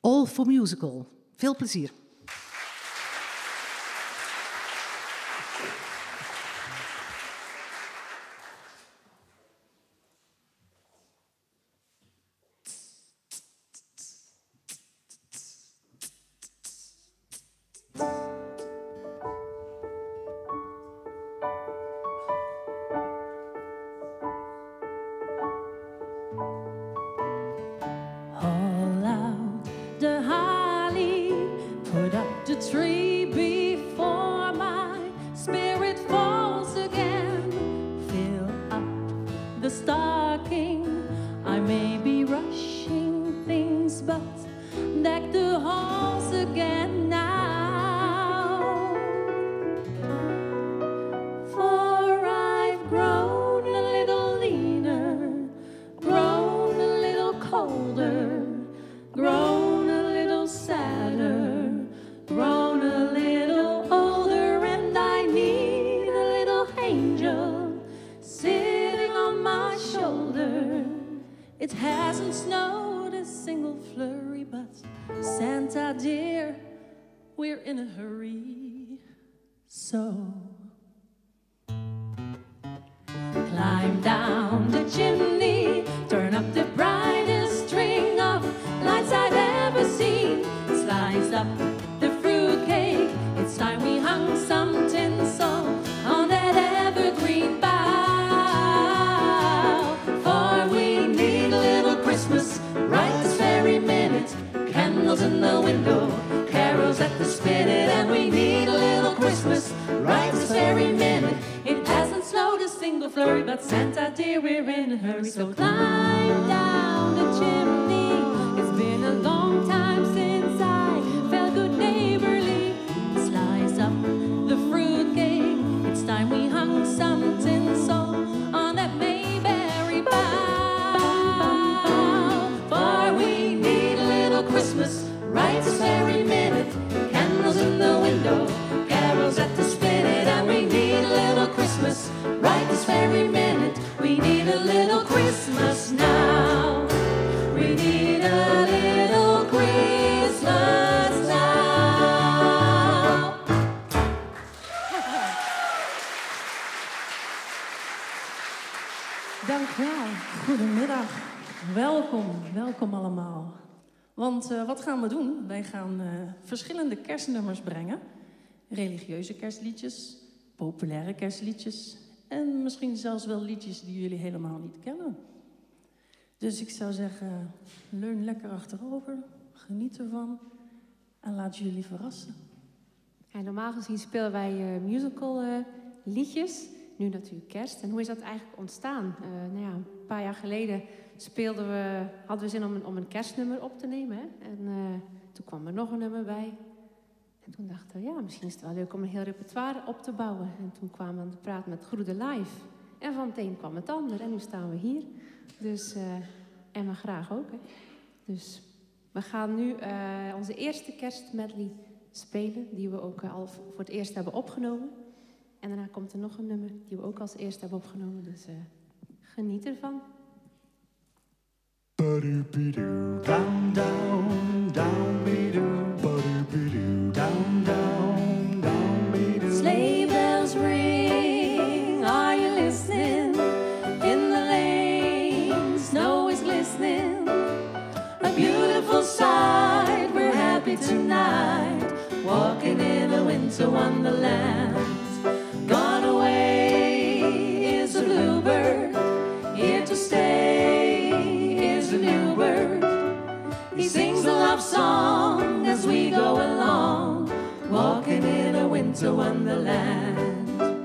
All for Musical. Veel plezier. It hasn't snowed a single flurry, but Santa dear, we're in a hurry. So climb down the chimney, turn up the brightest string of lights I've ever seen. Slice up the fruitcake, it's time we hung some tinsel on that evergreen bough. For we need a little Christmas right this very minute. Candles in the window, carols at the spinet, and we need a little Christmas right this very minute. It hasn't snowed a single flurry, but Santa dear, we're in a hurry. So climb down the chimney. It's been a long time since I felt good neighborly. Slice up the fruitcake, it's time we hung some tinsel on that Mayberry bough. For we need a little Christmas right this very minute. Candles in the window, carols at the spinet, and we need a little Christmas right this very minute. We need a little Christmas now. We need a little Christmas now. Dank u wel. Goedemiddag. Welkom allemaal. Want wat gaan we doen? Wij gaan verschillende kerstnummers brengen. Religieuze kerstliedjes, populaire kerstliedjes en misschien zelfs wel liedjes die jullie helemaal niet kennen. Dus ik zou zeggen, leun lekker achterover, geniet ervan en laat jullie verrassen. Ja, normaal gezien spelen wij musical liedjes, nu natuurlijk kerst. En hoe is dat eigenlijk ontstaan? Een paar jaar geleden hadden we zin om een kerstnummer op te nemen. Hè? En toen kwam er nog een nummer bij. En toen dachten we, ja, misschien is het wel leuk om een heel repertoire op te bouwen. En toen kwamen we aan de praat met Goede Live. En van het een kwam het ander. En nu staan we hier. Dus, en we graag ook. Hè? Dus we gaan nu onze eerste kerstmedley spelen. Die we ook al voor het eerst hebben opgenomen. En daarna komt er nog een nummer die we ook als eerste hebben opgenomen. Dus geniet ervan. Ba-do-be-doo, down, down, down, be-doo, ba-do-be-doo, down, down, down, be-doo. Sleigh bells ring, are you listening? In the lane, snow is glistening. A beautiful sight, we're happy tonight. Walking in a winter wonderland. Gone away is a bluebird, here to stay is a new bird. He sings a love song as we go along, walking in a winter wonderland.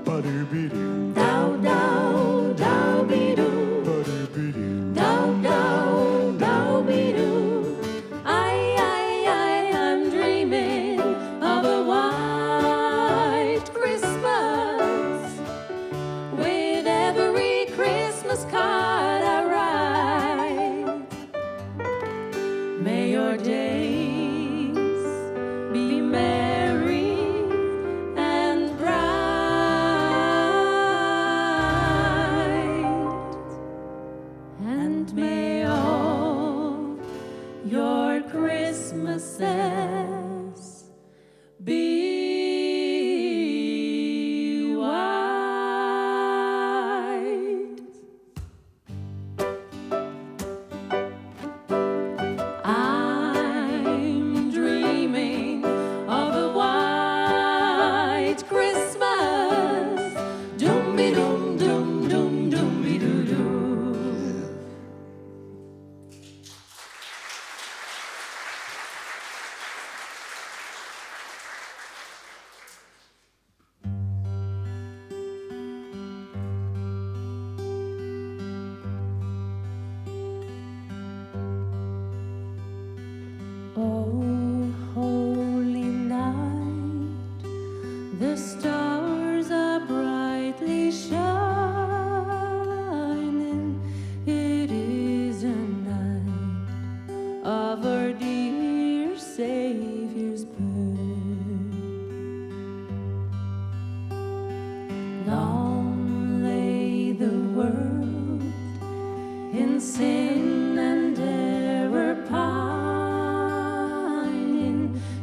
Ba-do-be-doo, Dow, dow, dow, be-doo. ba-do-be-doo. Dow, dow, dow, be-doo. I'm dreaming of a white Christmas, with every Christmas card I write. May your days be merry and bright. Long lay the world in sin and error pining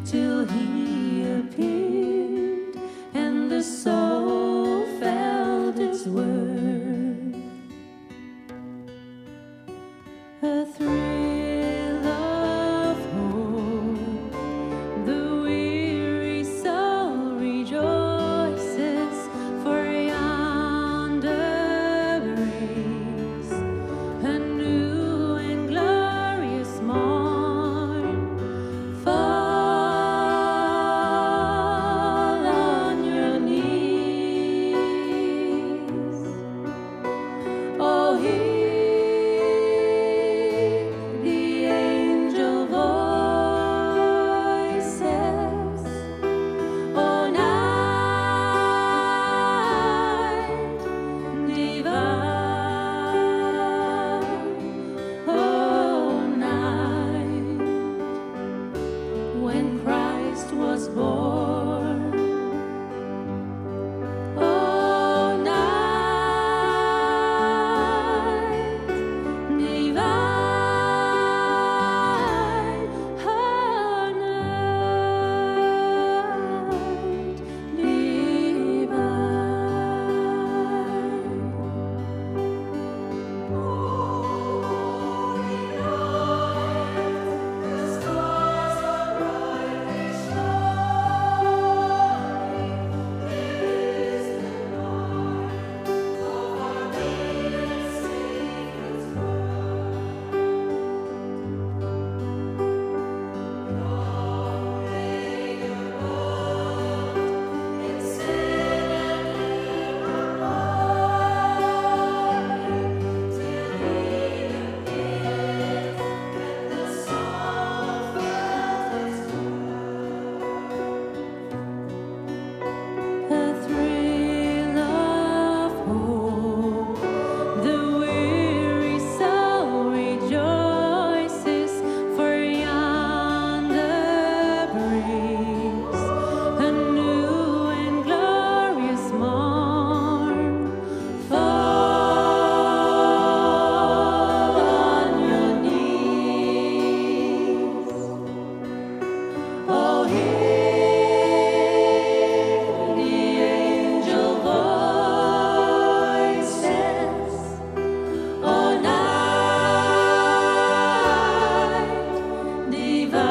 till he appeared and the soul felt its worth. A thrill of hope, the weary soul rejoices, for yonder breaks a new and glorious morn. Fall on your knees. Oh, hear the angel voices. Oh, night divine. Oh, night when Christ was born. Oh, night divine. Oh, night a thrill of hope, the weary soul rejoices, for yonder breaks a new and glorious morn. Fall on your knees. Oh, hear the angel voices. Oh, night divine.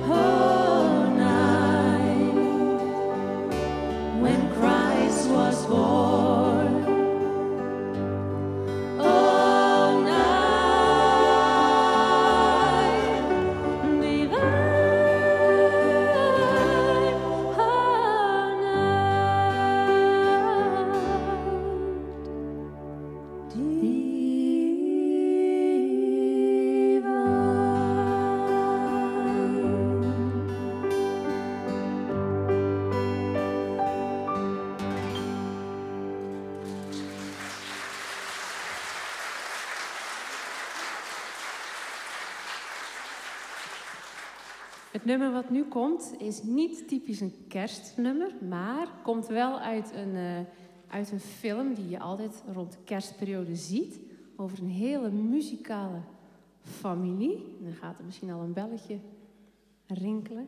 Oh, night when Christ was born. Oh, night divine. Oh, Het nummer wat nu komt is niet typisch een kerstnummer, maar komt wel uit een film die je altijd rond de kerstperiode ziet. Over een hele muzikale familie. En dan gaat er misschien al een belletje rinkelen.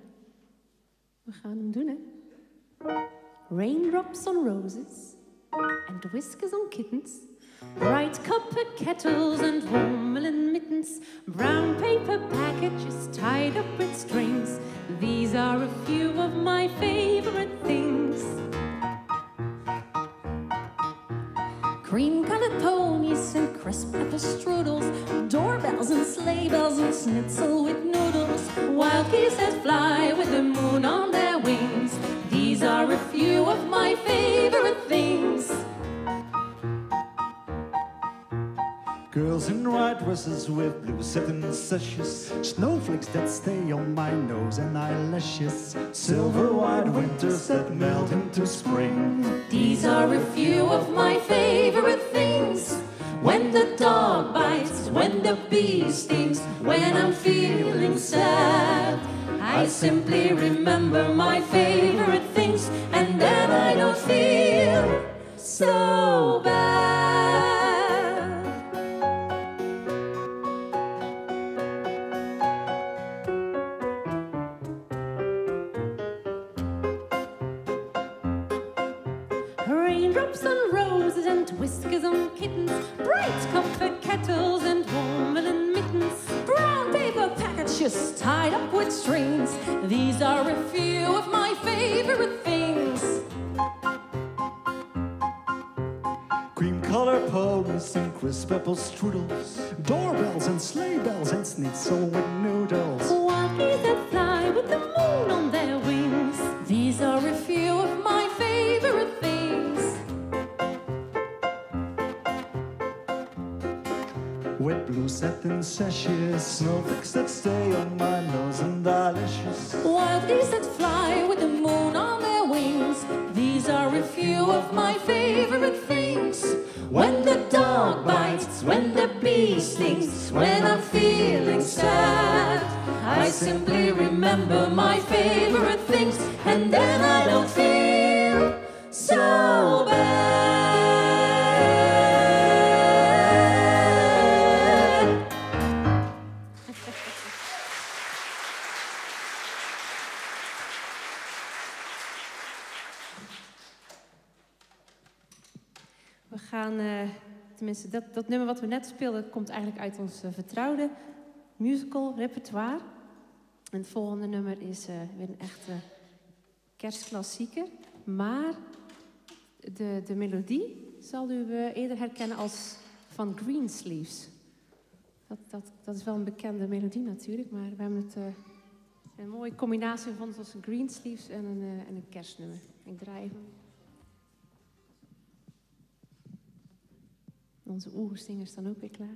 We gaan hem doen, hè. Raindrops on roses and whiskers on kittens. Bright copper kettles and warm woolen mittens, brown paper packages tied up with strings. These are a few of my favorite things. Cream-colored ponies and crisp apple strudels, doorbells and sleigh bells and schnitzel with noodles, wild geese that fly with the moon on their wings. These are a few of my favorite things. Girls in white dresses with blue satin sashes, snowflakes that stay on my nose and eyelashes, silver white winters that melt into spring. These are a few of my favorite things. When the dog bites, when the bee stings, when I'm feeling sad, I simply remember my favorite things, and so bad. Raindrops on roses and whiskers on kittens, bright comfort kettles and warm woolen mittens, brown paper packages tied up with strings. These are a few of my favorite things. Cream-colored ponies and crisp apple strudels, doorbells and sleigh bells and schnitzel with noodles. Wild geese that fly with the moon on their wings. These are a few of my favorite things. With blue satin sashes, snowflakes that stay on my nose and eyelashes. Wild geese that fly with the moon on their wings. These are a few of my favorite things. When the dog bites, when the bee stings, when I'm feeling sad, I simply remember my favorite things, and then I don't feel so bad. We gaan, tenminste dat nummer wat we net speelden, komt eigenlijk uit ons vertrouwde musical repertoire. En het volgende nummer is weer een echte kerstklassieker. Maar de melodie zal u eerder herkennen als van Greensleeves. Dat is wel een bekende melodie natuurlijk, maar we hebben het een mooie combinatie gevonden tussen Greensleeves en een kerstnummer. Ik draai even. Onze oergezingers staan ook weer klaar.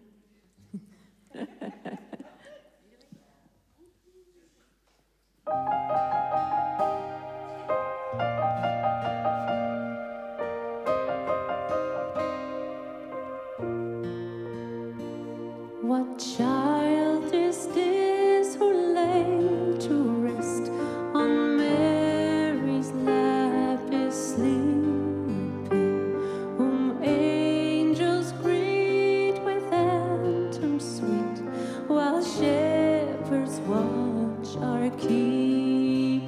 What child is this who lay to rest on Mary's lap is sleeping, whom angels greet with anthems sweet, while shepherds watch are keeping?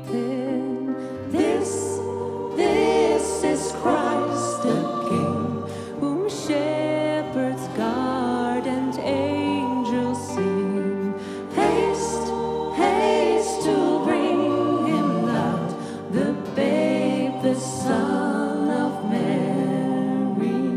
This is Christ the King, whom shepherds guard and angels sing. Haste, haste to bring him loud, the babe, the Son of Mary.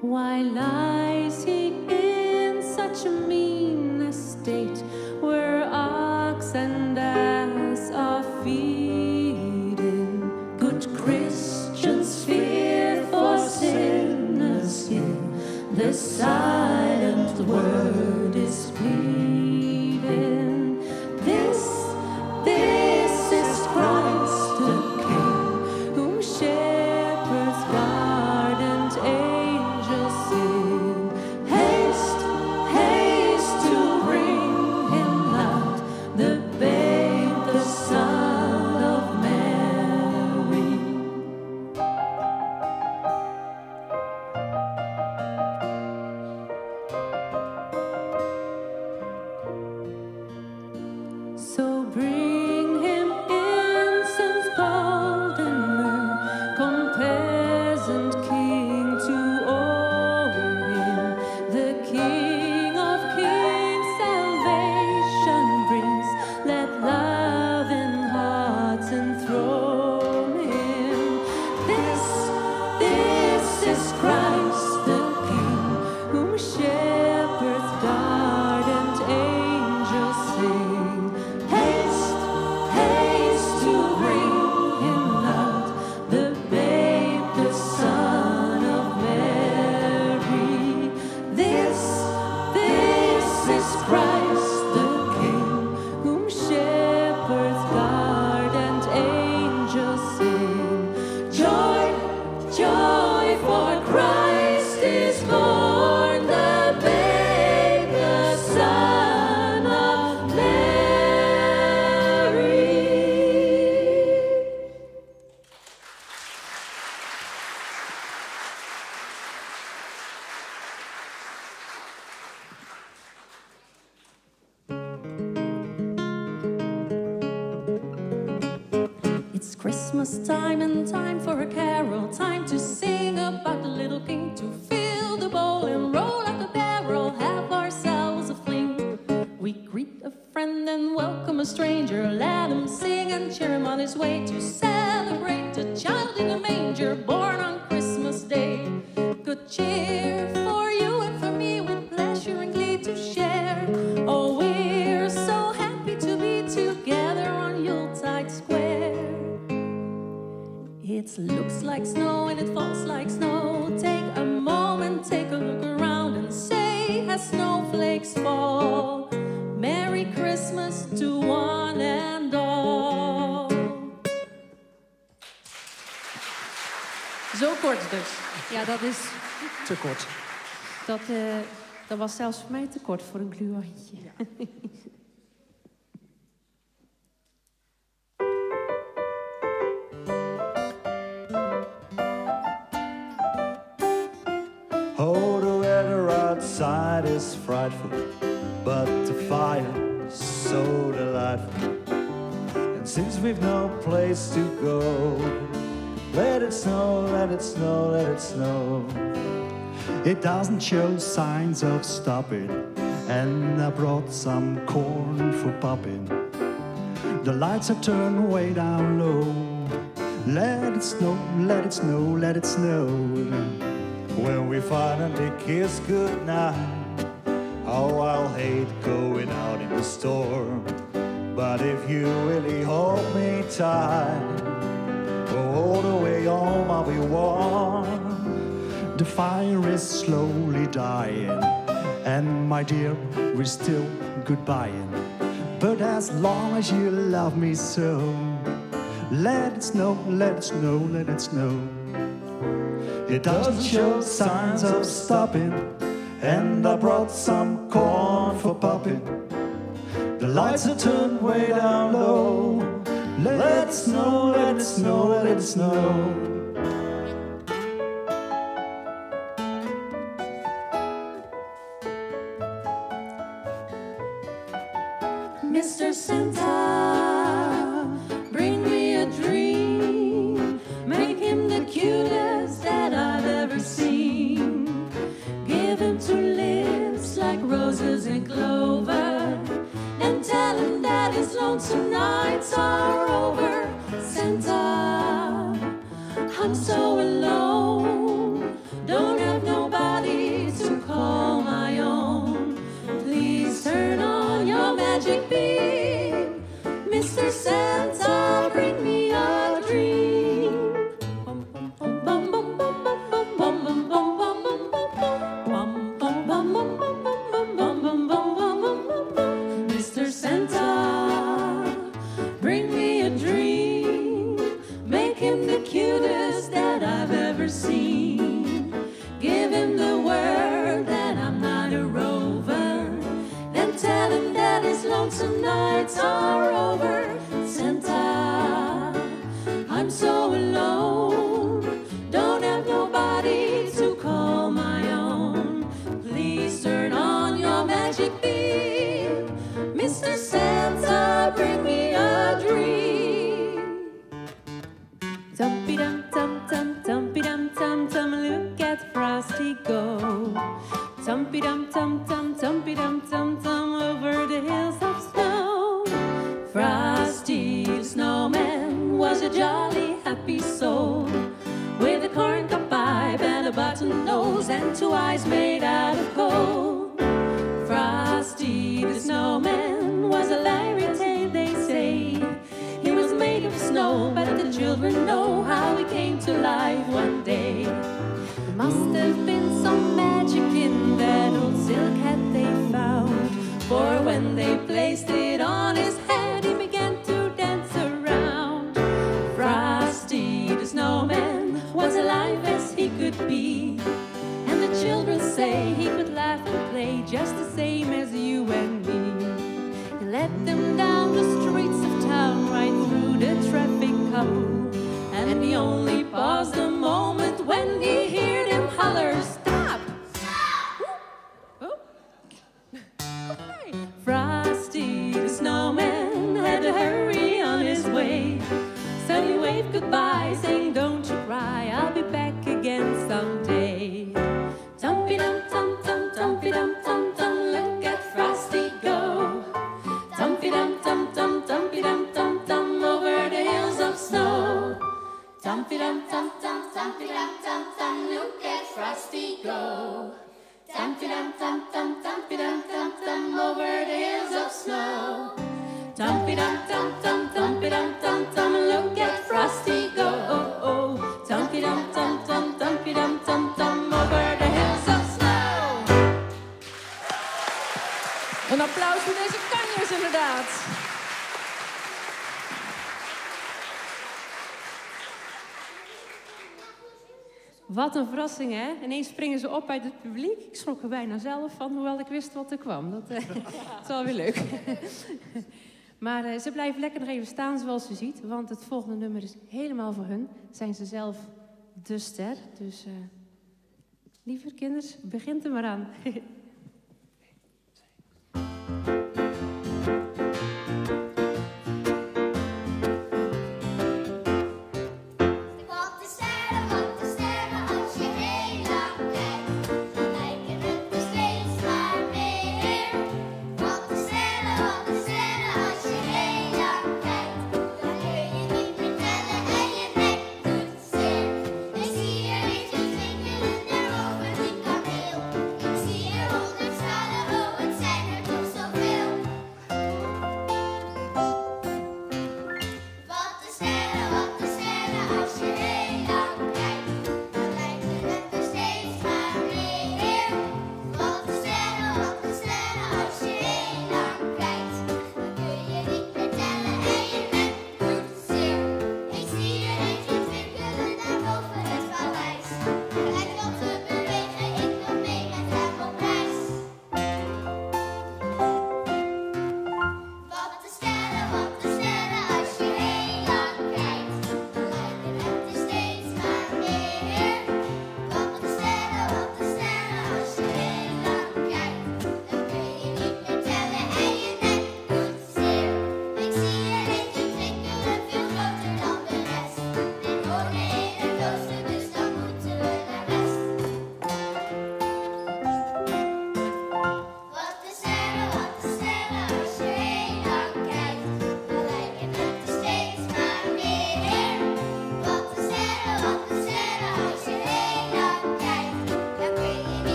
Why lies he in such a mean estate, where ox and ass are feeding? Good Christians fear for sinners here, the silent word is pleading. This is Christ the King, whom shepherds guard and angels sing. Haste, haste to bring him loud, the babe, the Son of Mary. Christmas time and time for a carol, time to sing about the little king, to fill the bowl and roll out the barrel, have ourselves a fling. We greet a friend and welcome a stranger, let him sing and cheer him on his way to celebrate the child in the manger, born on Christmas Day. Good cheer for you and for me, with pleasure and glee to share. Oh, we're so happy to be together on Yuletide Square. It looks like snow and it falls like snow. Take a moment, take a look around and say, as snowflakes fall, Merry Christmas to one and all. Zo kort dus. Ja, dat is... Te kort. Dat was zelfs voor mij te kort voor een gluantje. Ja. Oh, the weather outside is frightful, but the fire is so delightful. And since we've no place to go, let it snow, let it snow, let it snow. It doesn't show signs of stopping, and I brought some corn for popping. The lights are turned way down low. Let it snow, let it snow, let it snow. When we finally kiss goodnight, oh, I'll hate going out in the storm. But if you really hold me tight, all the way home I'll be warm. The fire is slowly dying, and my dear, we're still goodbying. But as long as you love me so, let it snow, let it snow, let it snow. It doesn't show signs of stopping, and I brought some corn for popping. The lights are turned way down low. Let it snow, let it snow, let it snow. Mr. Santa, bring me a dream. Make him the cutest that I've ever seen. Give him two lips like roses and clover, and tell him that his lonesome nights are over. Santa, I'm so alone, don't have nobody to call my own. Please turn on your magic beam, Mr. Santa, bring me a dream. Mr. Santa, bring me a dream. Make him the cutest that I've ever seen. Give him the word that I'm not a rover. Then tell him that his lonesome nights are over. Santa, I'm so alone, don't have nobody to call my own. Please turn on your magic beam, Mr. Santa, bring me a dream. Tum-pi-dum-tum-tum, tum-pi-dum-tum-tum, look at Frosty go. Tum-pi-dum-tum-tum, tum-pi-dum-tum-tum, over the hills of snow. Frosty the snowman was a jolly happy soul, with a corncob pipe and a button nose and two eyes made out of gold. Frosty the snowman was a fairy tale, they say. He was made of snow, but the children know how he came to life one day. There must have been some magic in that old silk hat they found, For when they placed it on his head, he began to dance around. Frosty the snowman was alive as he could be, and the children say he could laugh and play just the same as you and me. He led them down the streets of town, right through the traffic cone, And he only paused a moment when he heard him holler, "Stop! Stop!" Frosty the snowman had to hurry on his way, so he waved goodbye Tum-tum-tum-tum-tum-tum, over the hills of snow. Tum-tum-tum-tum-tum-tum, look at Frosty go. Tum-tum-tum-tum-tum, over the hills of snow. Een applaus voor deze kanjers inderdaad. Wat een verrassing, hè? Ineens springen ze op uit het publiek. Ik schrok er bijna zelf van, hoewel ik wist wat er kwam. Dat is wel weer leuk. Maar ze blijven lekker nog even staan, zoals u ziet. Want het volgende nummer is helemaal voor hun. Zijn ze zelf de ster. Dus, lieve kinders, begint er maar aan.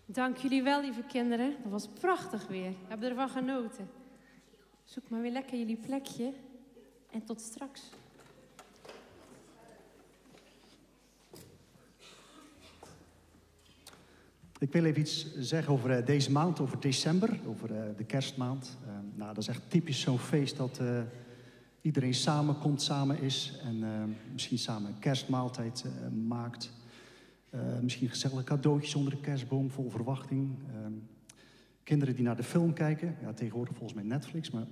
Dank jullie wel, lieve kinderen. Dat was prachtig weer. We hebben ervan genoten. Zoek maar weer lekker jullie plekje. En tot straks. Ik wil even iets zeggen over deze maand, over december, over de kerstmaand. Nou, dat is echt typisch zo'n feest dat iedereen samenkomt, samen is. En misschien samen een kerstmaaltijd maakt. Misschien gezellige cadeautjes onder de kerstboom, vol verwachting. Kinderen die naar de film kijken. Ja, tegenwoordig volgens mij Netflix. Maar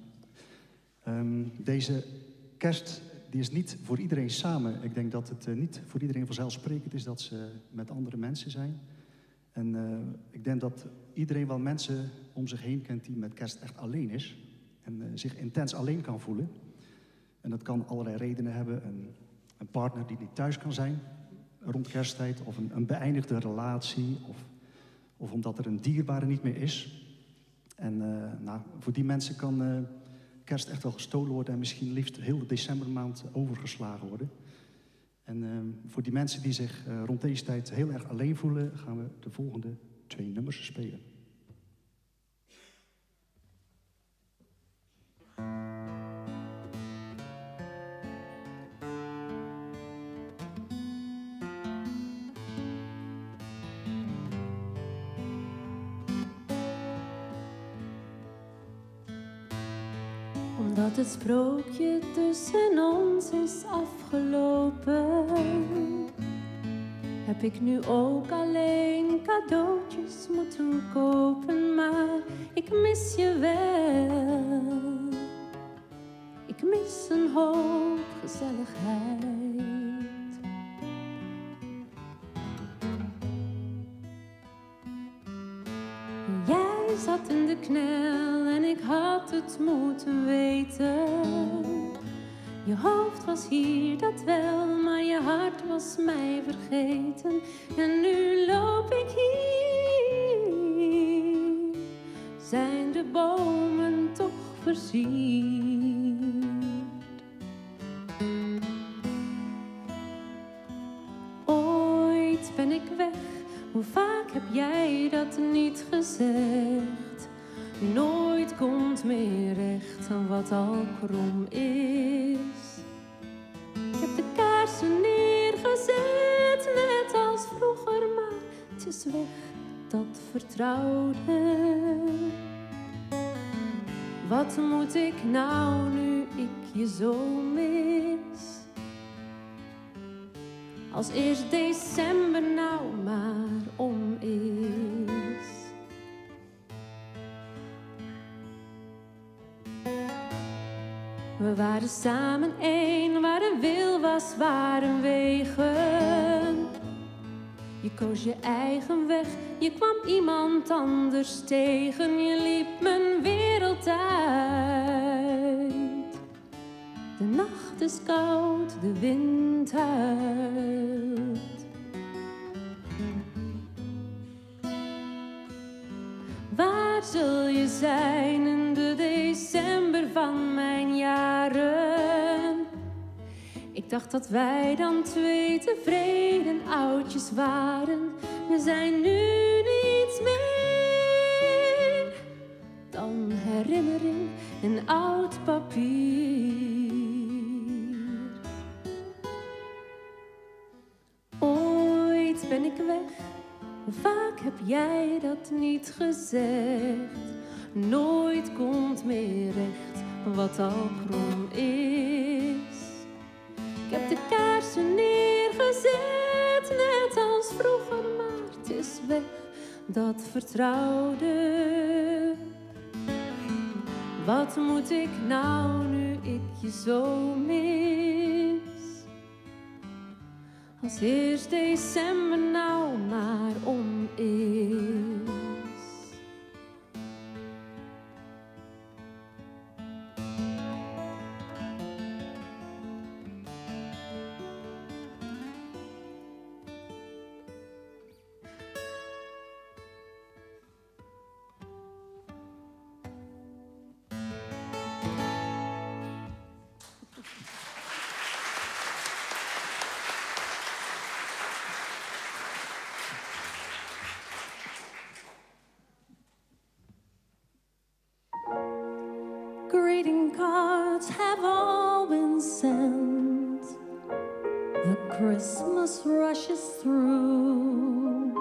deze kerst die is niet voor iedereen samen. Ik denk dat het niet voor iedereen vanzelfsprekend is dat ze met andere mensen zijn. En ik denk dat iedereen wel mensen om zich heen kent die met kerst echt alleen is. En zich intens alleen kan voelen. En dat kan allerlei redenen hebben. Een partner die niet thuis kan zijn rond kersttijd. Of een beëindigde relatie. Of omdat er een dierbare niet meer is. En nou, voor die mensen kan kerst echt wel gestolen worden. En misschien liefst heel de decembermaand overgeslagen worden. En voor die mensen die zich rond deze tijd heel erg alleen voelen, gaan we de volgende 2 nummers spelen. Omdat het sprookje tussen ons is afgelopen, heb ik nu ook alleen cadeautjes moeten kopen. Maar ik mis je wel. Ik mis een hoop gezelligheid. Jij zat in de knel en ik had het moeten weten. Je hoofd was hier, dat wel, maar je hart was mij vergeten. En nu loop ik hier zijn de bomen toch versierd. Ooit ben ik weg, hoe vaak heb jij dat niet gezegd? Nooit komt meer recht aan wat al krom is. Ik heb de kaarsen neergezet, net als vroeger, maar het is weg, dat vertrouwde. Wat moet ik nou nu ik je zo mis? Als eerst december nou maar om is. We waren samen één, waar een wil was, waren wegen. Je koos je eigen weg, je kwam iemand anders tegen. Je liep mijn wereld uit. De nacht is koud, de wind huilt. Waar zul je zijn in de december van mijn jaren? Ik dacht dat wij dan twee tevreden oudjes waren. We zijn nu niets meer dan herinnering en oud papier. Ooit ben ik weg, hoe vaak heb jij dat niet gezegd? Nooit komt meer recht wat al krom is. Ik heb de kaarsen neergezet, net als vroeger, maar het is weg, dat vertrouwde. Wat moet ik nou nu ik je zo mis? Als eerst december nou maar om is. Greeting cards have all been sent. The Christmas rushes through,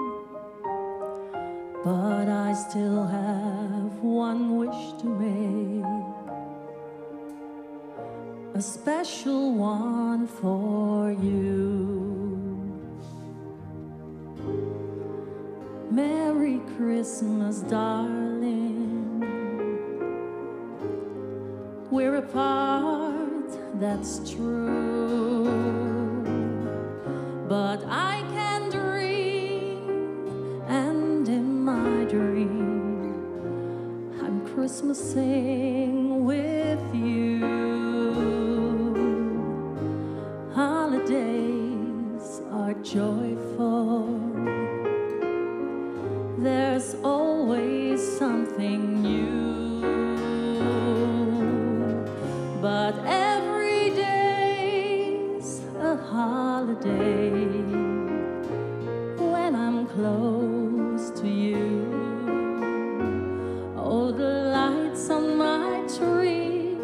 but I still have one wish to make, a special one for you. Merry Christmas, darling. We're apart, that's true, but I can dream, and in my dream I'm Christmasing with you. Holidays are joyful, there's always something new. But every day's a holiday when I'm close to you. Oh, the lights on my tree,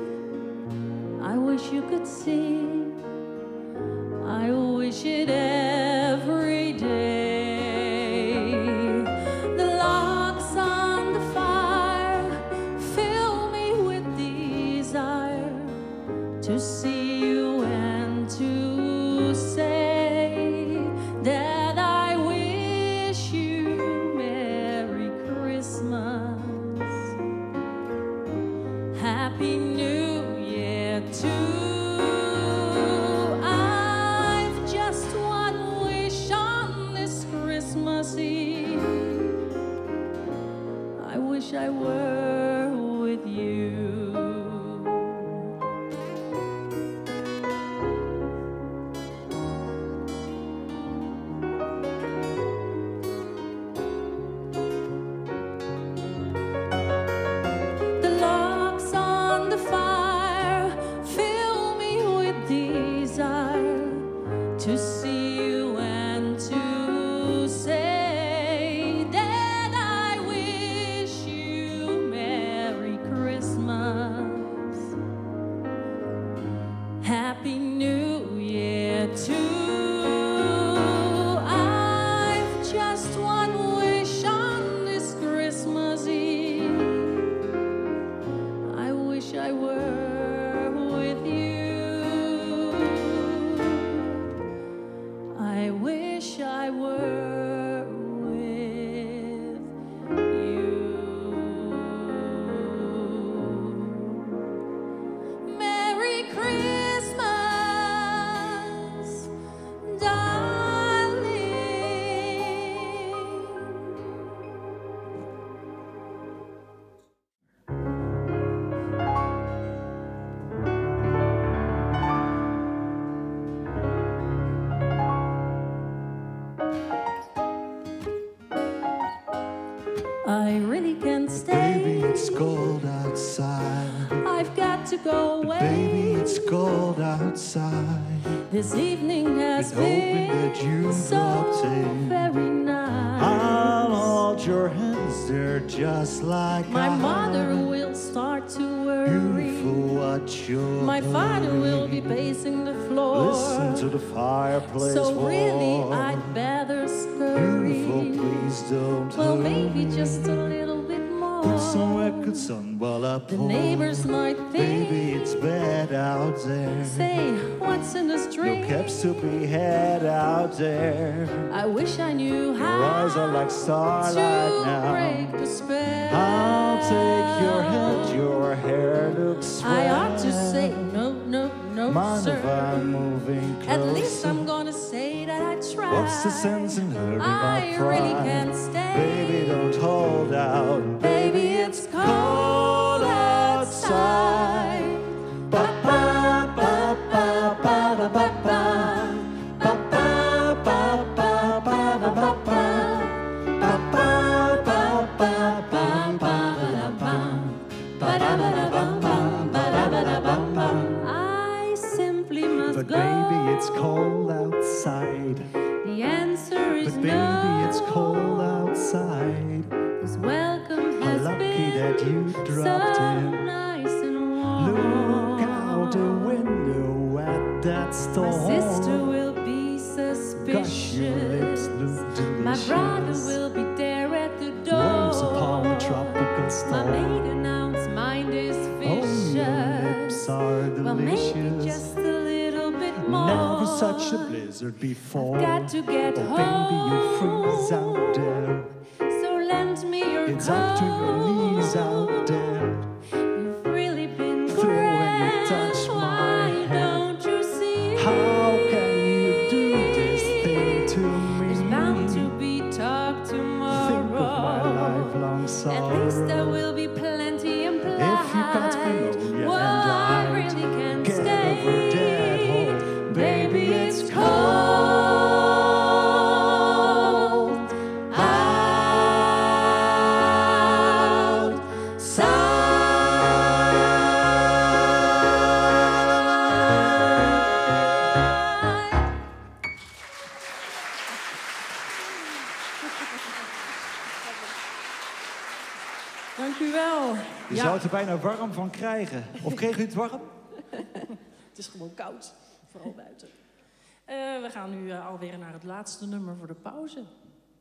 I wish you could see. I wish it every day. The logs on the fire fill me with desire to see you and to say that I wish you Merry Christmas, Happy New Year too. I've just one wish on this Christmas Eve. I wish I were with you. I really can't stay. Baby, it's cold outside. I've got to go away. Baby, it's cold outside. This evening has Been hoping that you been so dropped in. very nice. I'll hold your hands, they're just like My ice. mother will start to worry. Beautiful, what you're My father will be pacing the floor. Listen to the fireplace So really, roar. I'd better scurry. Beautiful, please don't Well, hurry. maybe just a little bit more. Put some records on while I The pour. neighbors might think. Baby, it's bad out there. Say, what's in the No string? caps to be had out there. I wish I knew Your how eyes are like starlight to now. break the spell. I'll take your hand, your hair looks I ought to red. say no, no, no, Mind sir. if I'm moving closer? At least I'm gonna say that I tried. What's the sense in hurting I my pride? really can't stay. Baby, don't hold out. Baby, it's cold outside. Ba ba ba ba ba da ba ba. Ba ba ba ba ba da ba ba. Ba ba ba ba ba ba da ba. Ba da ba da bum bum, ba da ba da bum bum. I simply must But go. baby, it's cold outside. The answer is But baby, no. it's cold outside. This welcome How has lucky been that you dropped so in. nice and warm. Look out the window at that storm. My sister will be Gosh, your lips suspicious. look delicious. My brother will be there at the door. Waves upon a tropical My storm. maiden aunt's mind is Oh, vicious. your lips are Well, maybe delicious. just a little bit more. Never such a blizzard before. Got to get Oh, baby, you freeze home. out there. So lend me your It's coat. up to your knees out there. You've really been Through when you grand. touch my Why hand. don't you see? How can you do this thing to me? There's bound to be talk tomorrow. Think of my lifelong sorrow. At least there will be plenty implied. If you got pneumonia well, and I I'd really can't get stay. over that hole. Baby, it's cold outside. Dank u wel. Je zou het er bijna warm van krijgen. Of kreeg u het warm? Het is gewoon koud, vooral buiten. We gaan nu alweer naar het laatste nummer voor de pauze.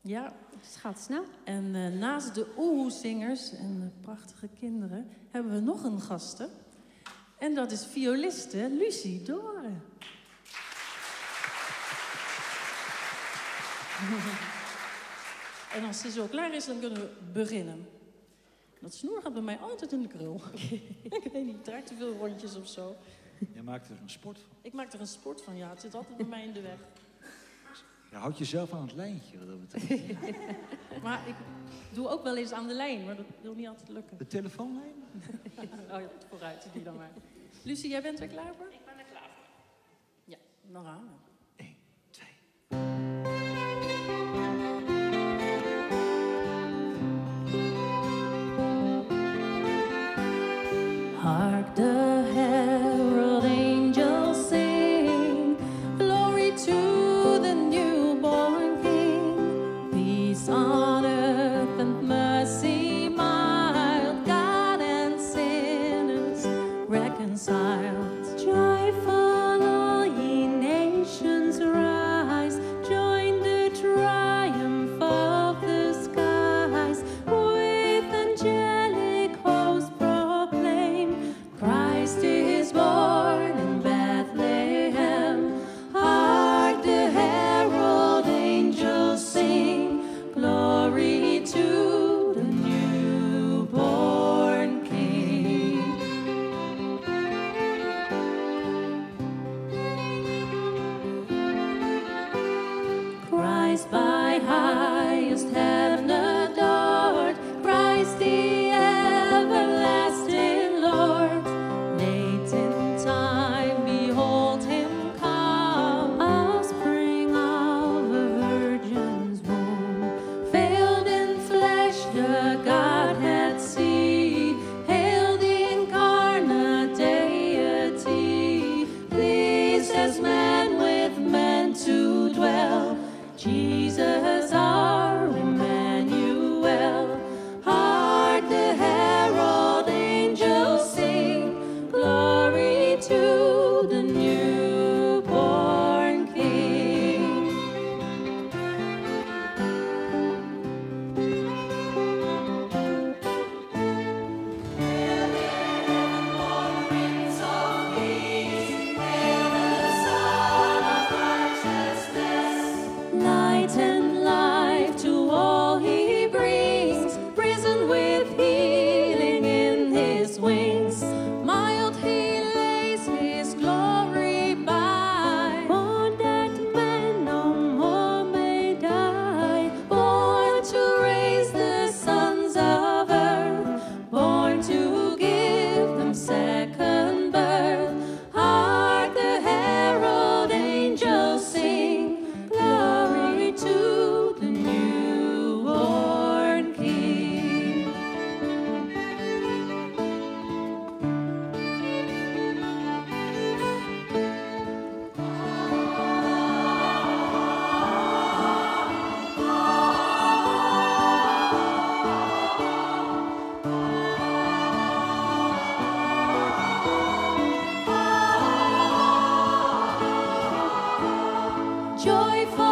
Ja, Het gaat snel. en naast de oehoezingers en de prachtige kinderen hebben we nog een gasten. En dat is violiste Lucie Doren. En als ze zo klaar is, dan kunnen we beginnen. Dat snoer gaat bij mij altijd in de krul. Ik weet niet, ik draai te veel rondjes of zo. Je maakt er een sport van. Ik maak er een sport van, ja. Het zit altijd bij mij in de weg. Je houdt jezelf aan het lijntje. Wat dat betreft. Maar ik doe ook wel eens aan de lijn, maar dat wil niet altijd lukken. De telefoonlijn? Oh ja, vooruit, die dan maar. Lucie, jij bent er klaar voor? Ik ben er klaar voor. Ja, dan gaan we. 1, 2. Hark the herald angels sing, glory to the newborn King, peace on earth and mercy mild, God and sinners reconciled. Joyful all ye nations rise, join the triumph of the skies, with angelic hosts proclaim, Christ is Godhead see. Hail the incarnate deity, pleased as man with men to dwell. Jesus our Emmanuel. Hark the herald angels sing, glory to the newborn King. Hail the heaven-born Prince of Peace, hail the Son of Righteousness. Light and life to all he brings, risen with healing in his wings. Mild he lays his glory by, born that men no more may die, born to raise the sons of earth, born to give them second birth. Hark the herald angels sing, glory to the newborn King. Joyful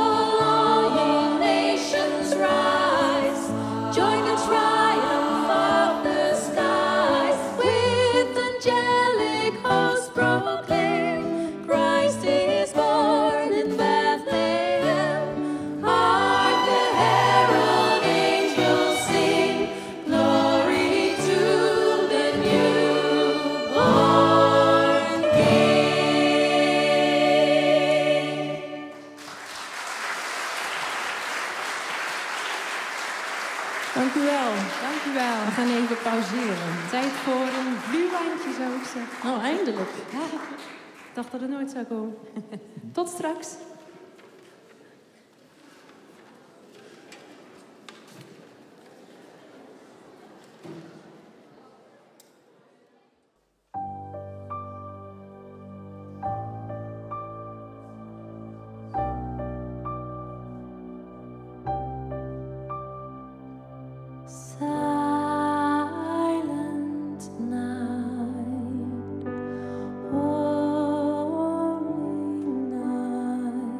all ye nations rise, join the triumph of the skies. With angelic hosts proclaim, Christ is born in Bethlehem. Hark the herald angels sing, glory to the newborn King. Dank u wel. Dank u wel. We gaan even pauzeren. Tijd voor een gluwijntje, zou ik zeggen. Nou, eindelijk. Ja, ik dacht dat het nooit zou komen. Tot straks. Silent night, holy night.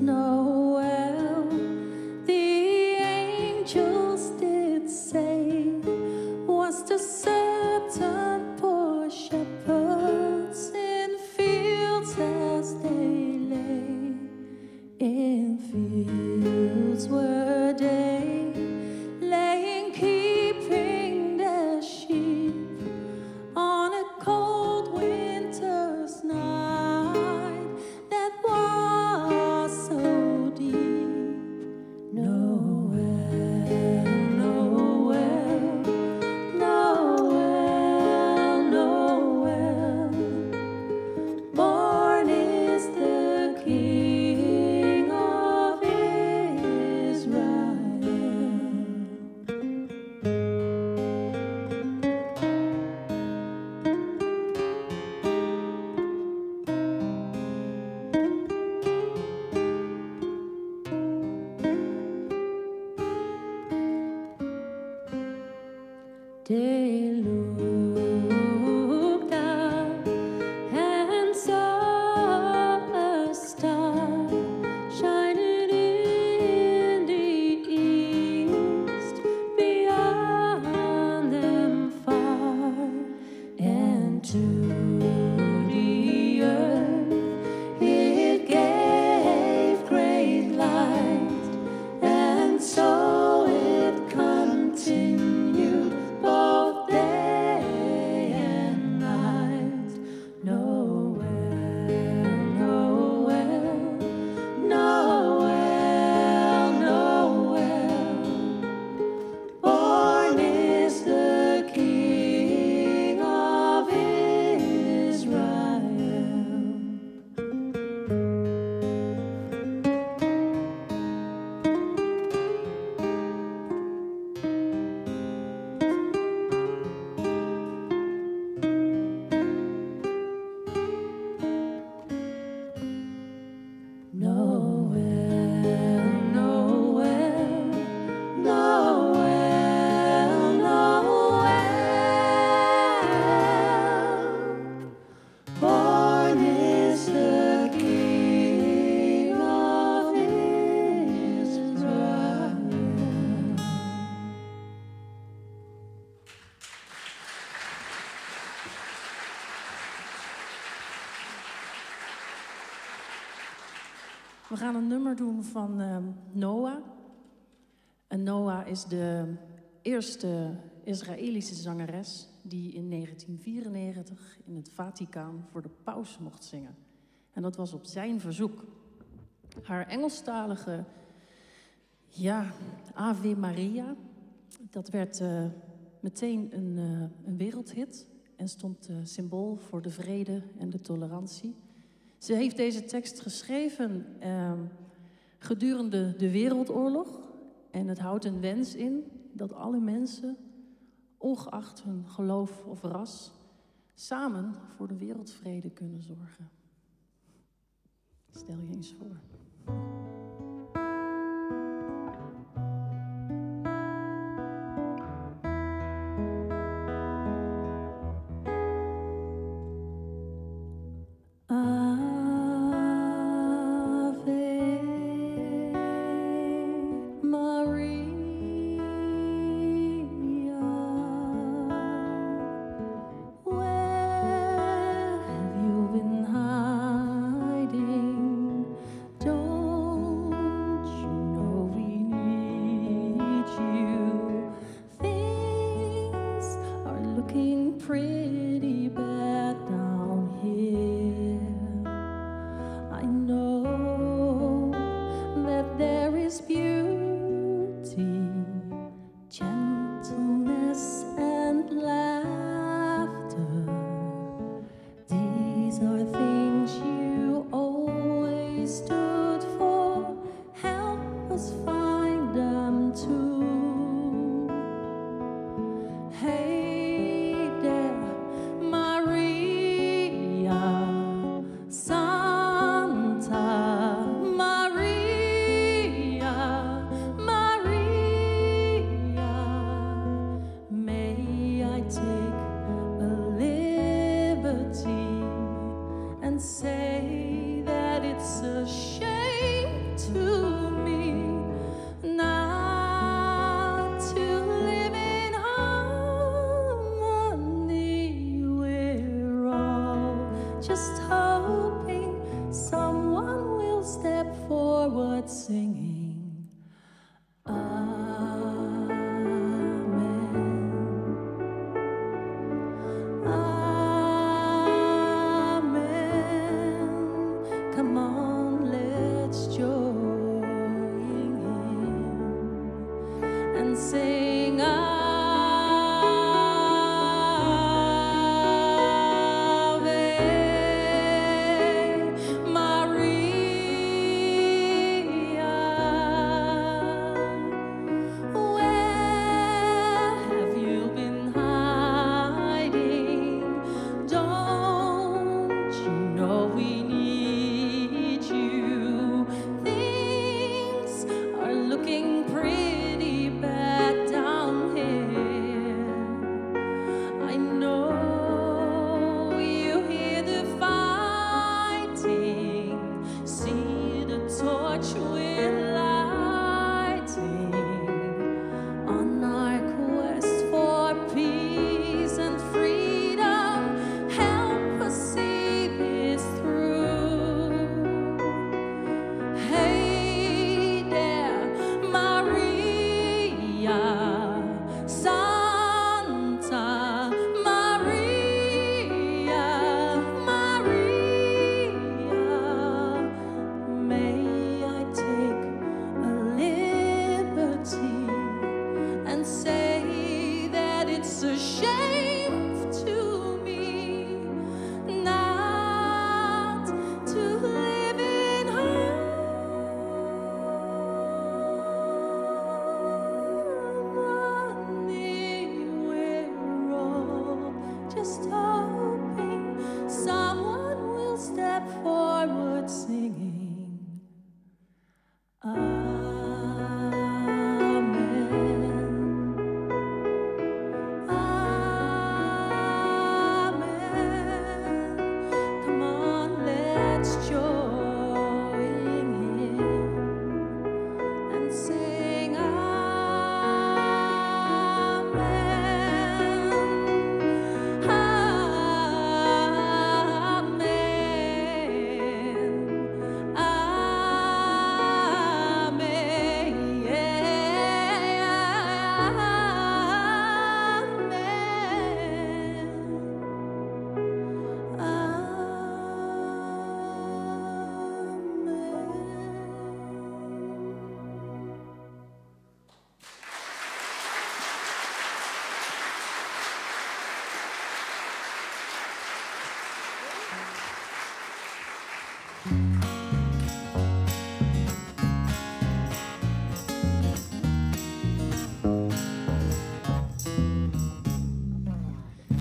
Noel, the angels did say, was to certain poor shepherds in fields as they lay. In fields were they, laying, keeping their sheep on a cold winter's night that was so deep. Noel, Noel, Noel, Noel, born is the King of Israel. They looked up and saw a star shining in the east, beyond them far, and to the earth it gave great light, and so it continued both day and night. Noel, Noel, Noel, Noel, born is the King of Israel. Noel, Noel, Noel, Noel, born is the King of Israel. We gaan een nummer doen van Noah. En Noah is de eerste Israëlische zangeres die in 1994 in het Vaticaan voor de paus mocht zingen. En dat was op zijn verzoek. Haar Engelstalige Ave Maria, dat werd meteen een wereldhit en stond symbool voor de vrede en de tolerantie. Ze heeft deze tekst geschreven gedurende de Wereldoorlog. En het houdt een wens in dat alle mensen, ongeacht hun geloof of ras, samen voor de wereldvrede kunnen zorgen. Stel je eens voor. Pretty bad down here. I know that there is beauty, gentleness, and laughter. These are things you always stood for. Help us find them too. Hey, say that it's a shame singing. Amen. Amen. Come on, let's join in and sing.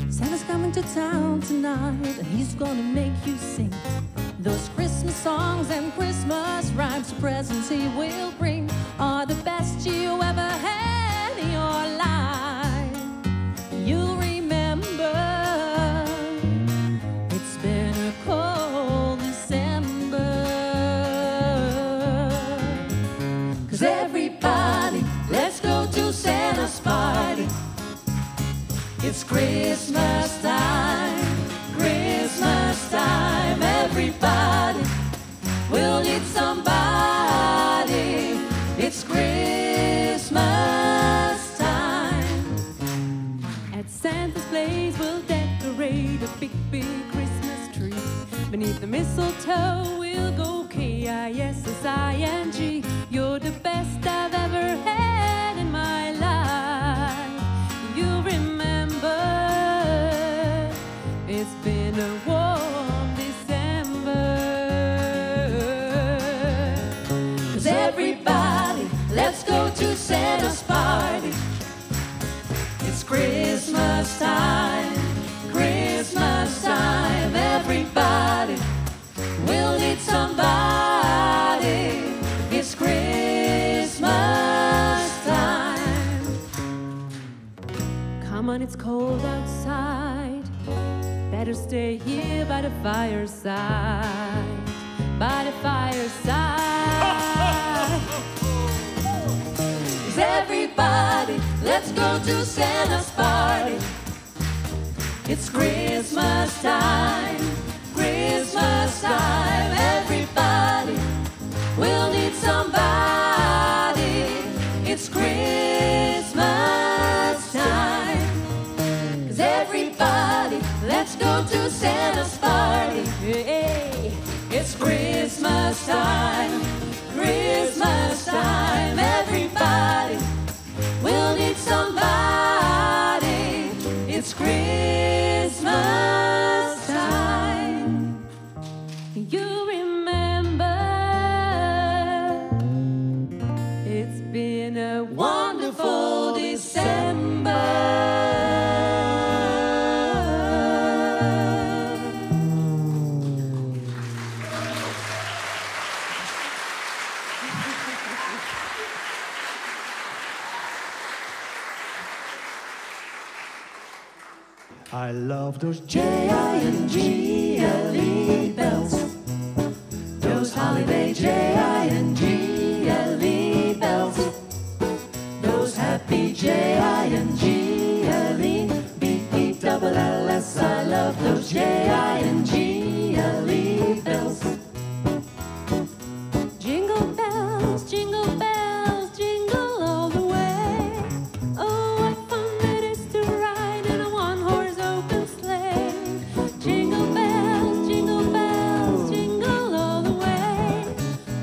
Santa's coming to town tonight, and he's gonna make you sing those Christmas songs and Christmas rhymes. The presents he will bring are the best you ever had in your life. You remember, it's been a cold December. 'Cause everybody, let's go to Santa's party. It's Christmas time, Christmas time. Everybody will need somebody. It's Christmas time. At Santa's place we'll decorate a big, big Christmas tree. Beneath the mistletoe we'll go K-I-S-S-I-N-G. You're the best I've ever had in my life. You remember, it's been a warm December. 'Cause everybody, let's go to Santa's party. It's Christmas time, Christmas time. Everybody will need somebody. It's Christmas time. Come on, it's cold outside. Better stay here by the fireside. By the fireside. 'Cause everybody, let's go to Santa's party. It's Christmas time, Christmas time. Everybody will need somebody. Christmas time, Christmas time. Everybody will need somebody. It's Christmas time. You remember, it's been a Wonderful December. I love those J-I-N-G-L-E bells. Those holiday J-I-N-G-L-E bells. Those happy J-I-N-G-L-E B-E-double-L-S. I love those J-I-N-G-L-E bells. jingle bells, jingle bells, jingle all the way. Oh, what fun it is to ride in a one-horse open sleigh. Jingle bells, jingle all the way.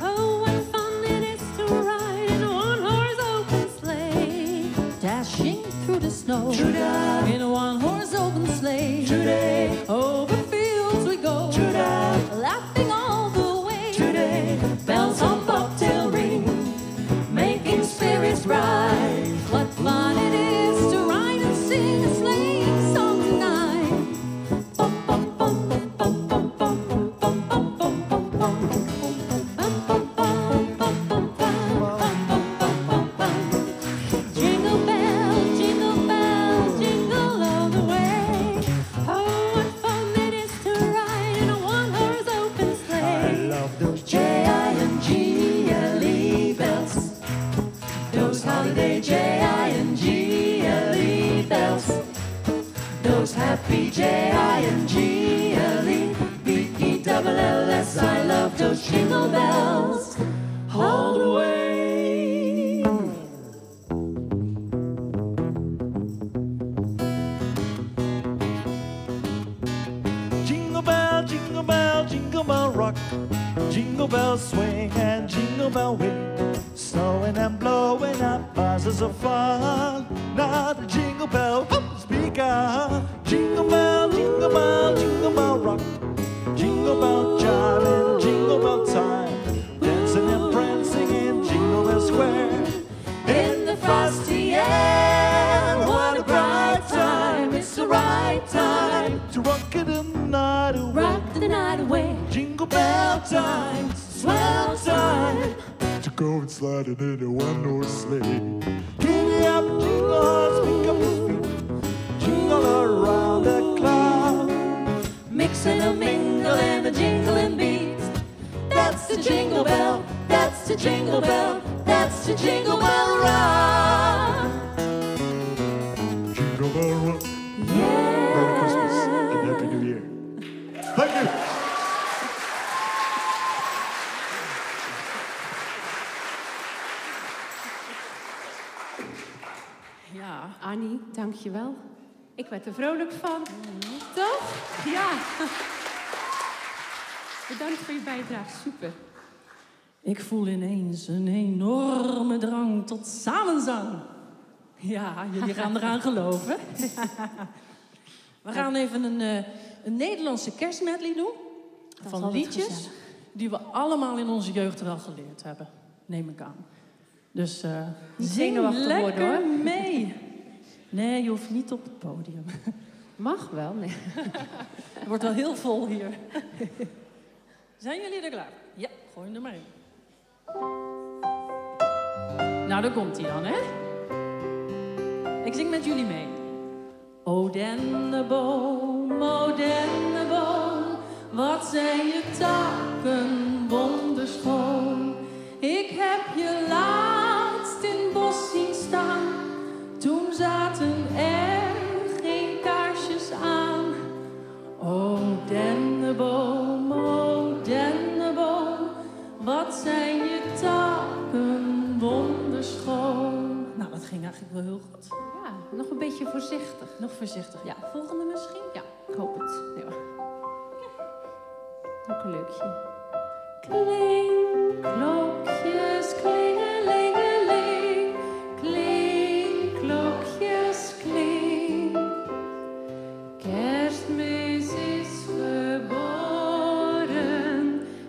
Oh, what fun it is to ride in a one-horse open sleigh. Dashing through the snow True-da. in a one-horse open sleigh. Today, Over fields we go, today, laughing all the way. today. Bells on bobtail ring, making spirits bright. What fun it is to ride and sing a sleighing song tonight. Bum, bum, bum, bum, bum, bum, bum, bum, bum, bum, bum, bum. Jingle bells, jingle all the way. Oh, what fun it is to ride in a one-horse open I sleigh. love those J-I-N-G-L-E bells. Those holiday J-I-N-G-L-E bells. Those happy J-I-N-G-L-E B-E-double-L-S. I love those jingle bells all the way. jingle bell rock. Jingle bells swing and jingle bell ring. Snowing and blowing up buzzes of fun. Now the jingle bell has begun. Jingle bell rock. Jingle bell chime and jingle bell time. Dancing and prancing in Jingle Bell Square. In the frosty air, what a bright time. It's the right time To rock it the night away. rock the night away. Jingle bell time. Swell time. To go and sliding in a one-horse sleigh. Giddy up, jingle horse, pick up your feet. Jingle around the clock. Mixing a mingle and a jingling beat. That's the jingle bell. That's the jingle bell. That's the jingle bell rock. Jingle bell rock. Yeah. Merry Christmas and Happy New Year. Thank you. Ja, Annie, dankjewel. Ik werd er vrolijk van. Toch? Ja. Bedankt voor je bijdrage. Super. ik voel ineens een enorme drang tot samenzang. Ja, jullie gaan eraan geloven. We gaan even een Nederlandse kerstmedley doen. Van altijd liedjes gezellig. die we allemaal in onze jeugd wel geleerd hebben. Neem ik aan. Dus Niet zing zenuwachtig lekker worden, hoor. mee. Nee, je hoeft niet op het podium. Mag wel, nee. Het wordt wel heel vol hier. Zijn jullie er klaar? Ja, gooi hem er maar in. Nou, daar komt hij dan, hè? Ik zing met jullie mee. O dennenboom, wat zijn je takken wonderschoon. Ik heb je laatst in het bos zien staan, toen zaten er geen kaarsjes aan. O dennenboom, wat zijn je takken wonderschoon. Nou, dat ging eigenlijk wel heel goed. Ja, nog een beetje voorzichtig. Nog voorzichtig. Ja, volgende misschien? Ja, ik hoop het. Nee, hoor. Ook een leukje. Klinkklokjes, klingelingeling, klinkklokjes, klink. Kerstmis is geboren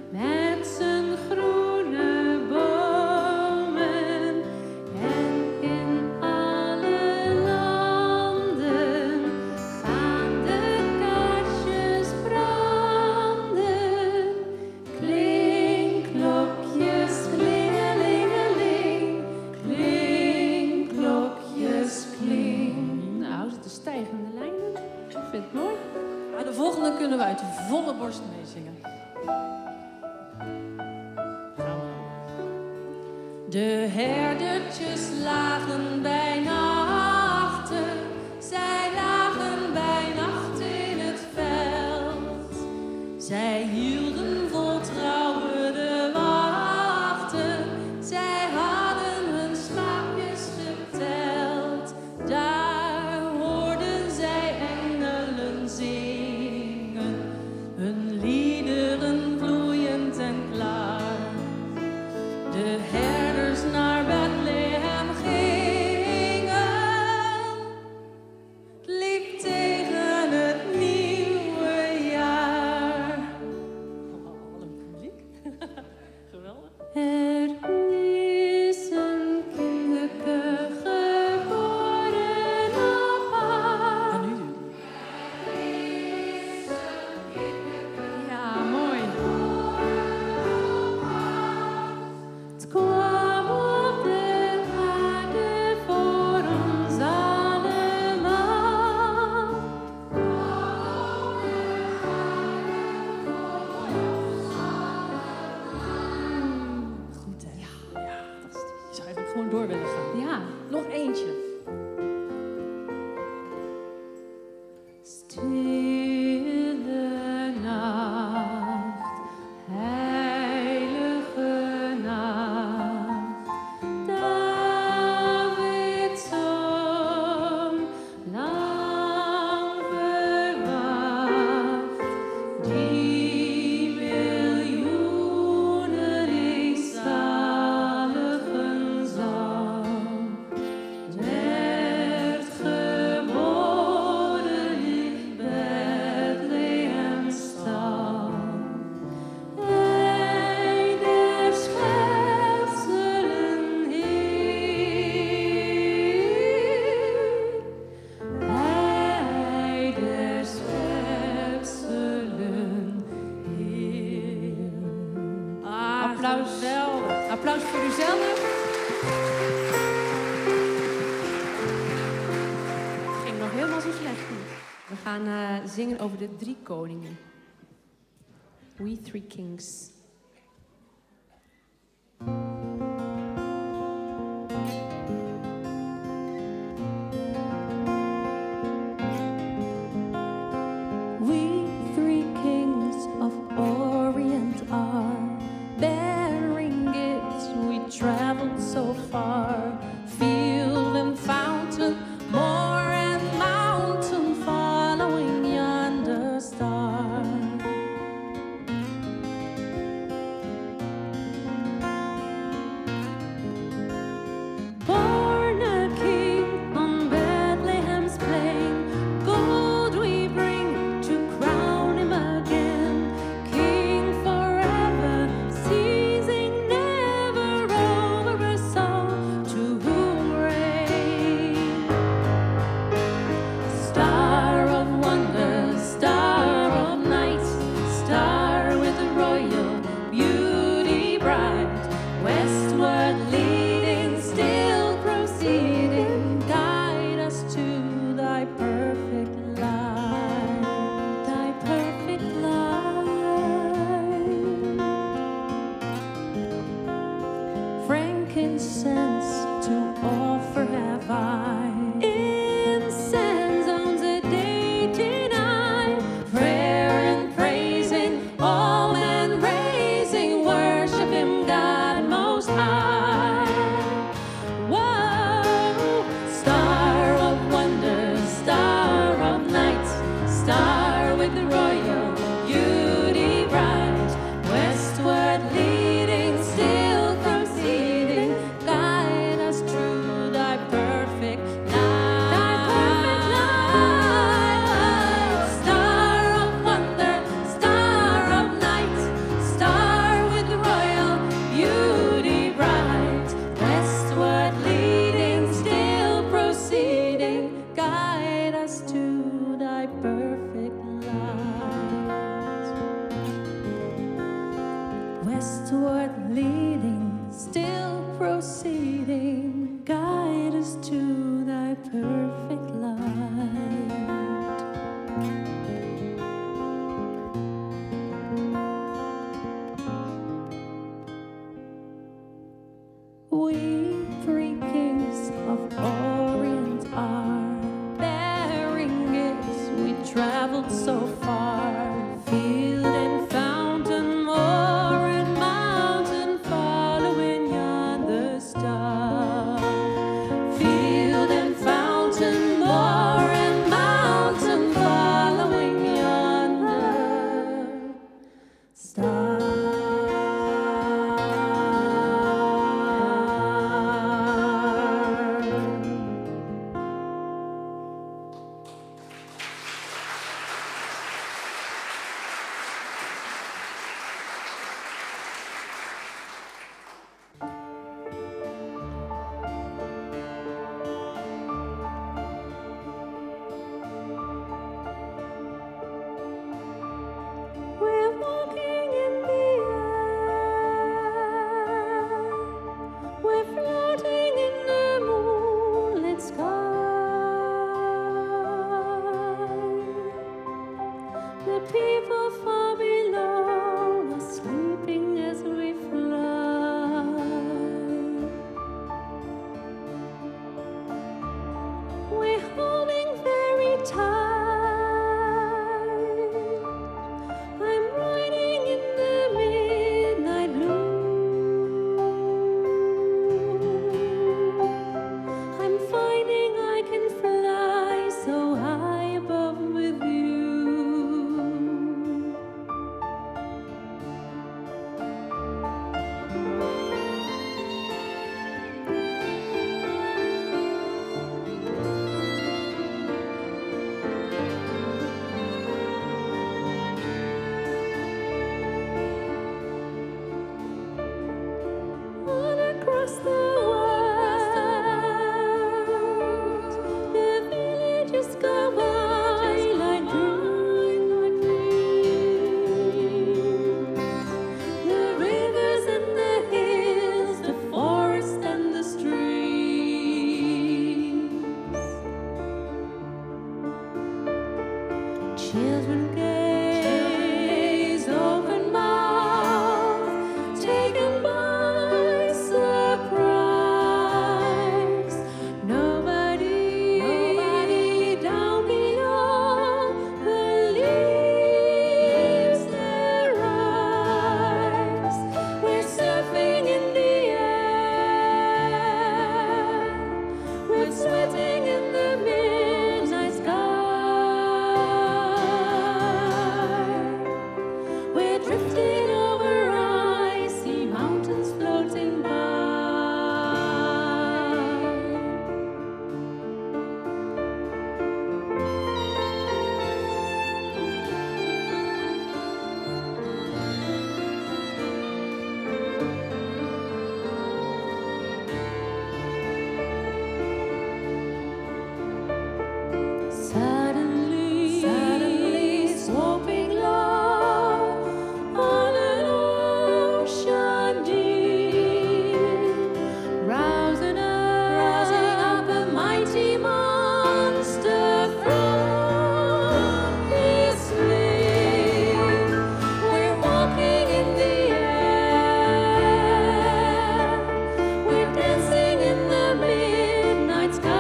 met zijn groene bomen en in alle landen gaan de kaarsjes branden. Klinkklokjes, klingelingeling, klinkklokjes, klink. Nou, is het een stijgende lijn? Ik vind het mooi. Maar de volgende kunnen we uit de volle borst meezingen. De herdertjes lagen bij nachten, zij lagen bij nacht in het veld. Zij hielden vol trouwen de wachten, zij hadden hun schaapjes geteld. Daar hoorden zij engelen zingen, hun liederen vloeiend en klaar. De herders naar Bethlehem gingen, het liep tegen het nieuwe jaar. Oh, wat een publiek. Geweldig. Er is een kinderke geboren op haar. En nu? Ja, mooi. Het kwam op de aarde voor ons allemaal. Goed, hè? Ja, fantastisch. Je zou eigenlijk gewoon door willen gaan. Ja. Nog eentje. Stille nacht, heilige nacht, Davids zoon, lang verwacht, die miljoenen is zaligen zal, werd geboren in Bethlehem stal. Hij der schepselen Heer, hij der schepselen Heer. Applaus. Applaus voor uzelf. Het ging nog helemaal zo slecht niet. We gaan zingen over de 3 koningen. We Three Kings. We three kings of Orient are bearing gifts. We traveled so far, field and fountain, moor and mountain, following yonder star. Born a king on Bethlehem's plain, gold we bring to crown him again. King forever, ceasing never over us all, to whom reign. Star of wonder, star of night, star with a royal beauty bright, westward leading, still proceeding, guide us to thy perfect light, thy perfect light. Frankincense to offer have I, incense on the day deny, prayer and praising, all men raising, worship him, God most high. Whoa, star of wonder, star of night, star with the royal beauty bright, westward proceeding, guide us to thy perfect light. We three kings of Orient are bearing gifts. We traveled so far, field and fountain, moor and mountain, following yonder star. Field and fountain, moor and mountain, following yonder star. We're walking in the air. We're floating in the moonlit sky. The people far below are sleeping as we fly. We're holding very tight. I'm riding in the midnight blue. I'm finding I can fly so high above with you. All across the world, the villages go by like dreams. The rivers and the hills, the forest and the streams. Children gaze open mouth, taken by surprise. Nobody down below believes their eyes. We're surfing in the air. We're sweating in the midnight sky. We're drifting over icy mountains floating by. Suddenly, swooping low on an ocean deep, rousing up a mighty monster from his sleep. We're walking in the air. We're dancing in the midnight sky.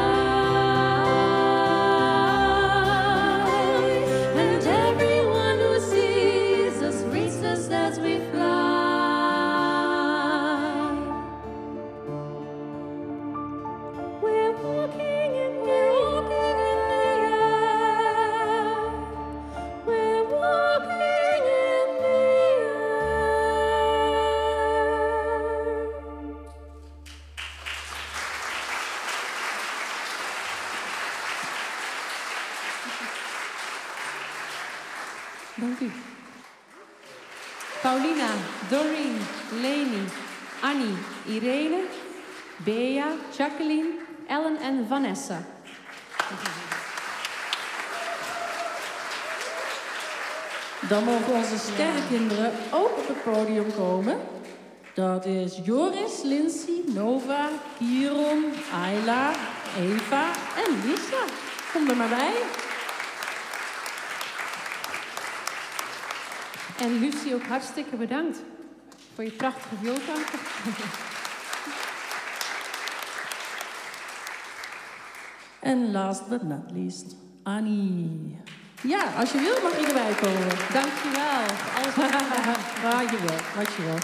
And everyone who sees us reads us as we fly. We're walking in the air. We're walking in the air. Dank u. Paulina, Doreen, Leni, Annie, Irene, Bea, Jacqueline, Ellen en Vanessa. Dan mogen onze sterrenkinderen ook op het podium komen. Dat is Joris, Lindsay, Nova, Kieron, Ayla, Eva en Lisa. Kom er maar bij. En Lucie ook hartstikke bedankt voor je prachtige vioolklanken. En last but not least, Annie. Ja, als je wil mag je erbij komen. Dankjewel. Wat je wil.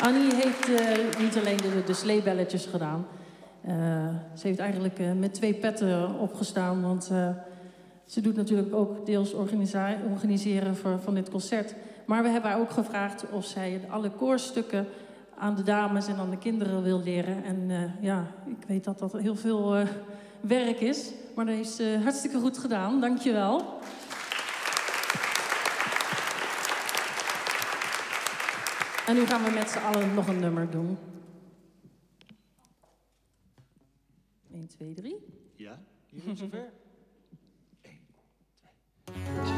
Annie heeft niet alleen de sleebelletjes gedaan. Ze heeft eigenlijk met 2 petten opgestaan. Want ze doet natuurlijk ook deels organiseren van dit concert. Maar we hebben haar ook gevraagd of zij alle koorstukken aan de dames en aan de kinderen wil leren. En ja, ik weet dat dat heel veel werk is. Maar dat heeft ze hartstikke goed gedaan. Dank je wel. En nu gaan we met z'n allen nog een nummer doen. 1, 2, 3. Ja, je bent zover. 1, 2.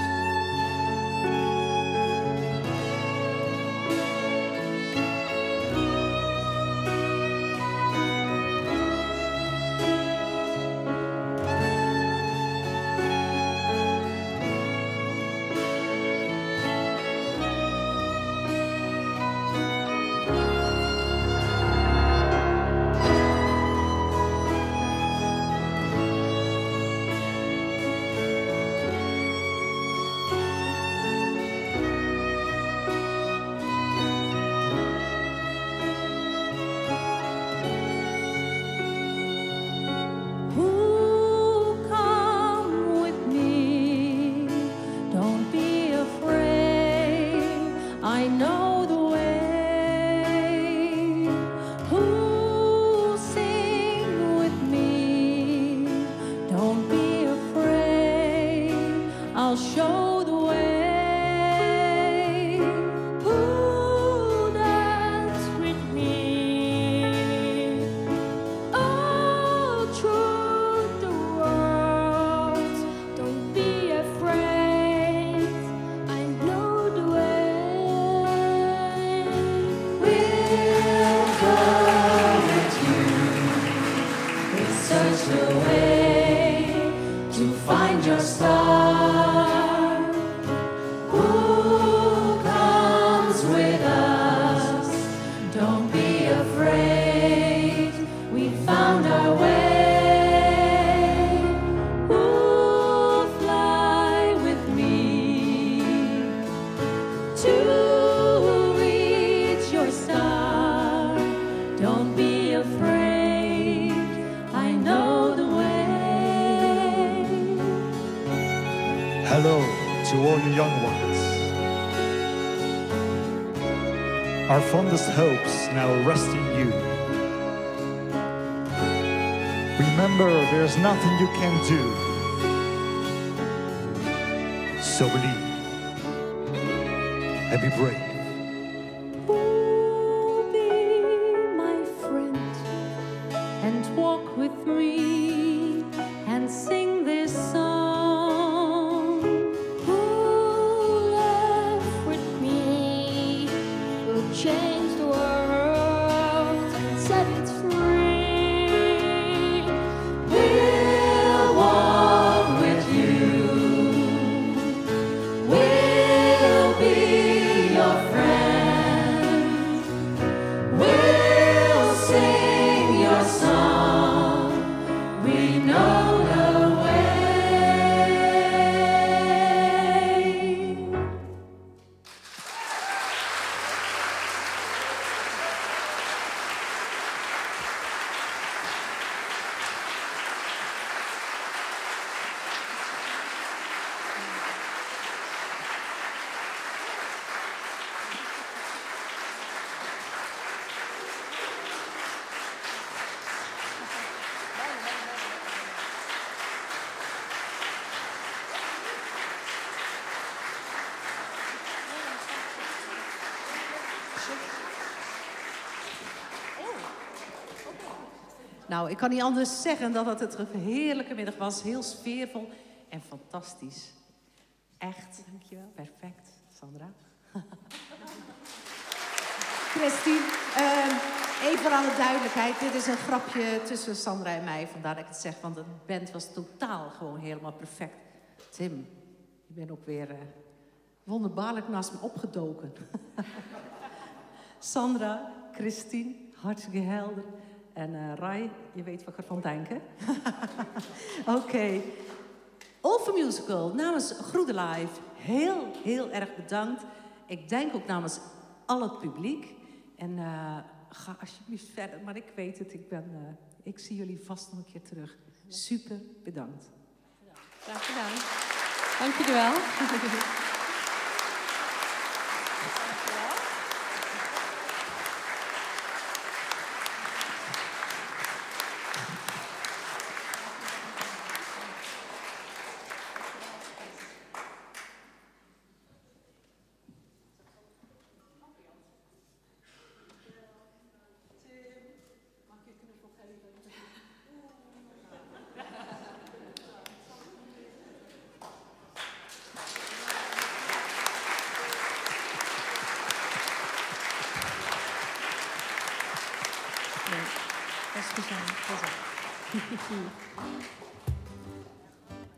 Hello to all you young ones. Our fondest hopes now rest in you. Remember, there's nothing you can do. So believe and be brave. With me and sing this song. Who left with me will change the world and set it free. We'll walk with you. We'll be your friend. We'll sing your song. We know the way. Nou, ik kan niet anders zeggen dan dat het een heerlijke middag was. Heel sfeervol en fantastisch. Echt. Dankjewel. Perfect, Sandra. Christine, even voor alle duidelijkheid. Dit is een grapje tussen Sandra en mij. Vandaar dat ik het zeg, want de band was totaal gewoon helemaal perfect. Tim, je bent ook weer wonderbaarlijk naast me opgedoken. Sandra, Christine, hartstikke helder. En Rai, je weet wat ik ervan denk, hè? Oké. Olfa Musical, namens Groene Live, heel erg bedankt. Ik denk ook namens al het publiek. En ga alsjeblieft verder, maar ik weet het, ik zie jullie vast nog een keer terug. Super bedankt. Graag gedaan. Dank jullie wel.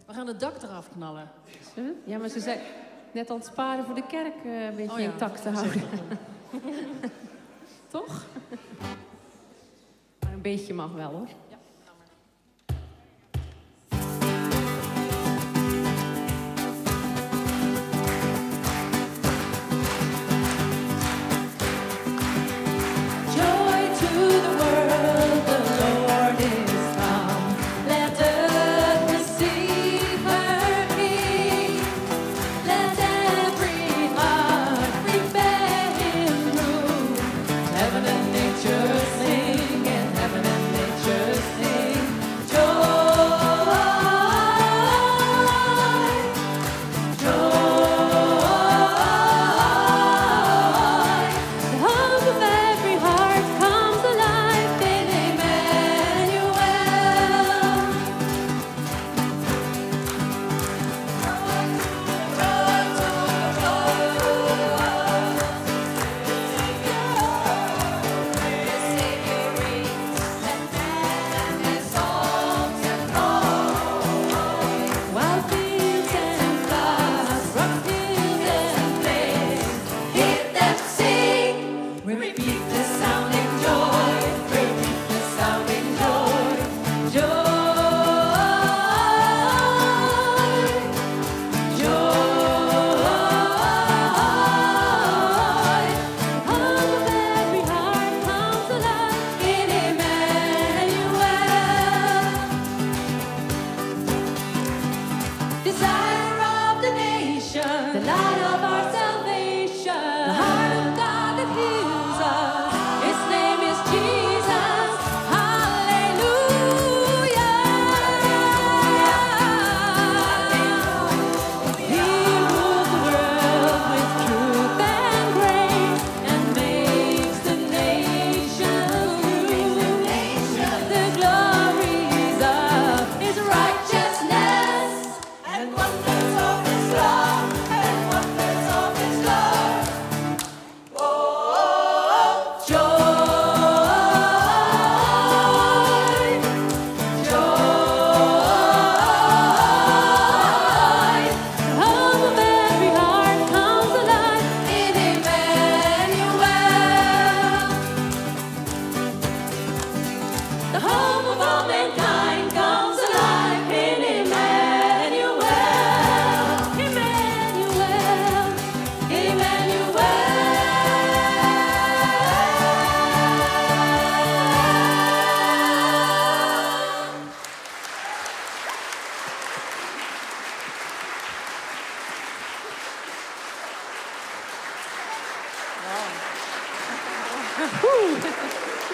We gaan het dak eraf knallen. Ja, maar ze zijn net aan het sparen voor de kerk een beetje intact te houden. Toch? Maar een beetje mag wel, hoor. Ja.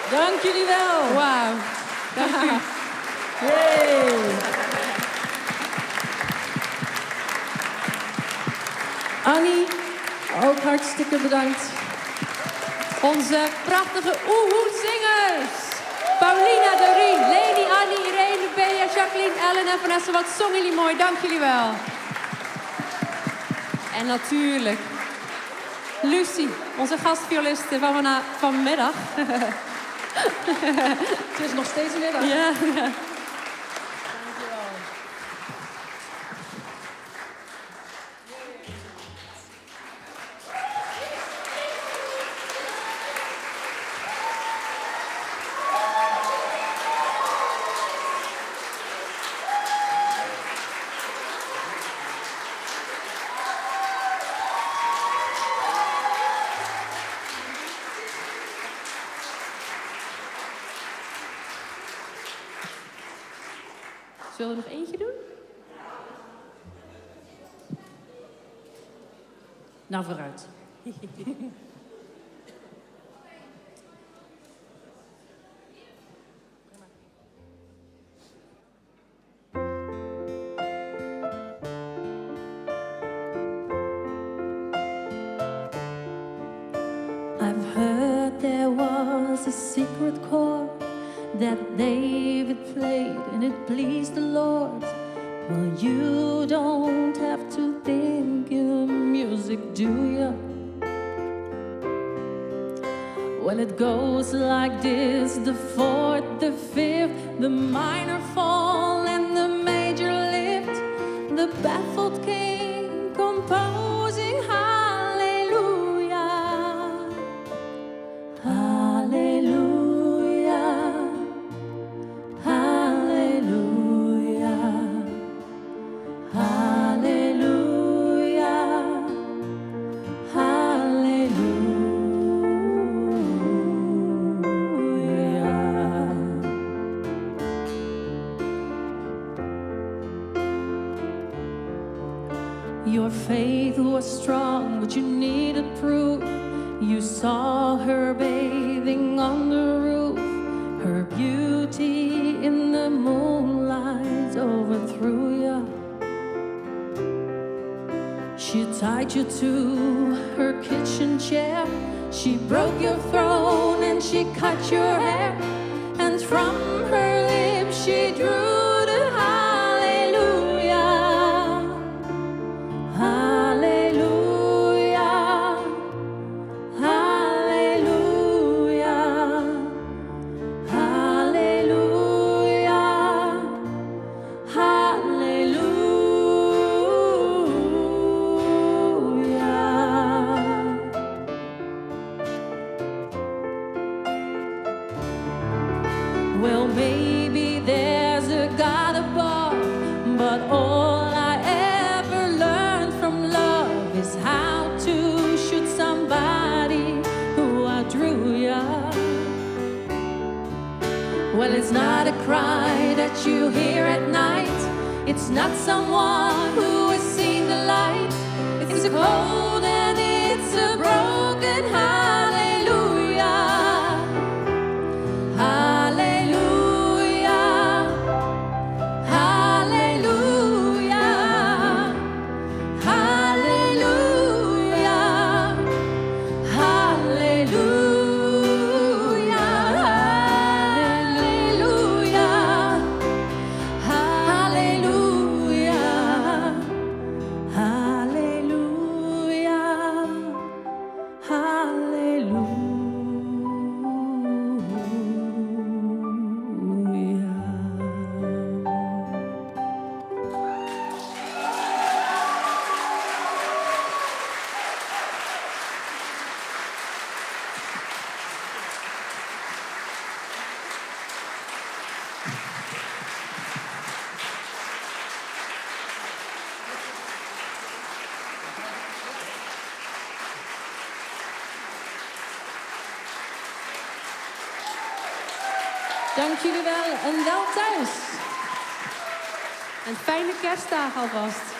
Dank jullie wel. Wauw. Dank u. Hey. Annie, ook hartstikke bedankt. Onze prachtige oehoe-zingers. Paulina, Doreen, Leni, Annie, Irene, Bea, Jacqueline, Ellen en Vanessa. Wat zongen jullie mooi. Dank jullie wel. En natuurlijk Lucie, onze gastvioliste van vanmiddag. Het is nog steeds middag. Ja. Zullen we er nog eentje doen? Nou, vooruit. I've heard there was a secret chord that David played and it pleased the Lord. Well, you don't have to think in music, do you? Well, it goes like this: the fourth, the fifth, the minor fall and the major lift. The baffled king composing hallelujah, hallelujah, hallelujah, hallelujah, hallelujah. Your faith was strong, but you needed proof. You saw her bathing on the roof. Her beauty in the moonlight overthrew you. She tied you to her kitchen chair. She broke your throne and she cut your hair. And from her lips she drew the hallelujah, hallelujah, hallelujah, hallelujah, hallelujah. Well, maybe there's a God above, but all I ever learned from love is how to shoot somebody who outdrew ya. Well, it's not a cry that you hear at night. It's not someone who has seen the light. It's a cold and it's a broken hallelujah, hallelujah, hallelujah, hallelujah, hallelujah, hallelujah, hallelujah, Dank jullie wel en wel thuis. En fijne kerstdagen alvast.